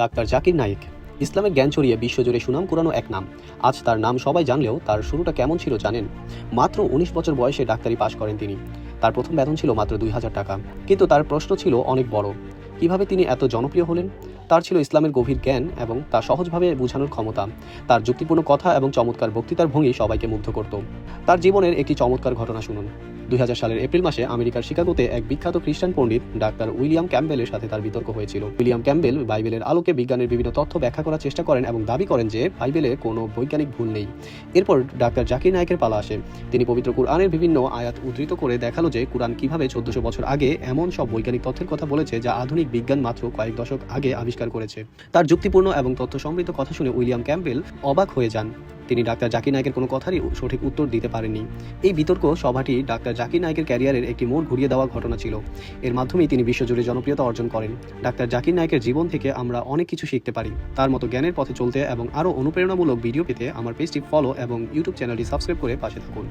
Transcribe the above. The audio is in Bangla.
ডাক্তার জাকির নায়েক ইসলামের জ্ঞান ছড়িয়ে বিশ্বজুড়ে সুনাম কুড়ানো এক নাম। আজ তার নাম সবাই জানলেও তার শুরুটা কেমন ছিল জানেন? মাত্র ১৯ বছর বয়সে ডাক্তারি পাশ করেন তিনি। তার প্রথম বেতন ছিল মাত্র ২,০০০ টাকা। কিন্তু তার প্রশ্ন ছিল অনেক বড়, কিভাবে তিনি এত জনপ্রিয় হলেন? তার ছিল ইসলামের গভীর জ্ঞান এবং তা সহজভাবে বোঝানোর ক্ষমতা। তার যুক্তিপূর্ণ কথা এবং চমৎকার বক্তৃতার ভঙ্গি সবাইকে মুগ্ধ করত। তার জীবনের একটি চমৎকার ঘটনা শুনুন। ২০০০ সালের এপ্রিল মাসে আমেরিকার শিকাগোতে এক বিখ্যাত খ্রিস্টান পণ্ডিত ডাক্তার উইলিয়াম ক্যাম্বেলের সাথে তার বিতর্ক হয়েছিল। উইলিয়াম ক্যাম্বেল বাইবেলের আলোকে বিজ্ঞানের বিভিন্ন তথ্য ব্যাখ্যা করার চেষ্টা করেন এবং দাবি করেন যে বাইবেলে কোনো বৈজ্ঞানিক ভুল নেই। এরপর ডাক্তার জাকির নায়েকের পালা আসে। তিনি পবিত্র কুরআনের বিভিন্ন আয়াত উদ্ধৃত করে দেখালো যে কুরআন কিভাবে ১৪০০ বছর আগে এমন সব বৈজ্ঞানিক তথ্যের কথা বলেছে যা আধুনিক বিজ্ঞান মাত্র কয়েক দশক আগে আবিষ্কার করেছে। তার যুক্তিপূর্ণ এবং তথ্য সমৃদ্ধ কথা শুনে উইলিয়াম ক্যাম্বেল অবাক হয়ে যান। তিনি ডাক্তার জাকির নায়েকের কোনো কথারই সঠিক উত্তর দিতে পারেননি। এই বিতর্ক সভাটি ডাক্তার জাকির নায়েকের ক্যারিয়ারের একটি মোড় ঘুরিয়ে দেওয়া ঘটনা ছিল। এর মাধ্যমেই তিনি বিশ্বজুড়ে জনপ্রিয়তা অর্জন করেন। ডাক্তার জাকির নায়েকের জীবন থেকে আমরা অনেক কিছু শিখতে পারি। তার মতো জ্ঞানের পথে চলতে এবং আরও অনুপ্রেরণামূলক ভিডিও পেতে আমার পেজটি ফলো এবং ইউটিউব চ্যানেলটি সাবস্ক্রাইব করে পাশে থাকুন।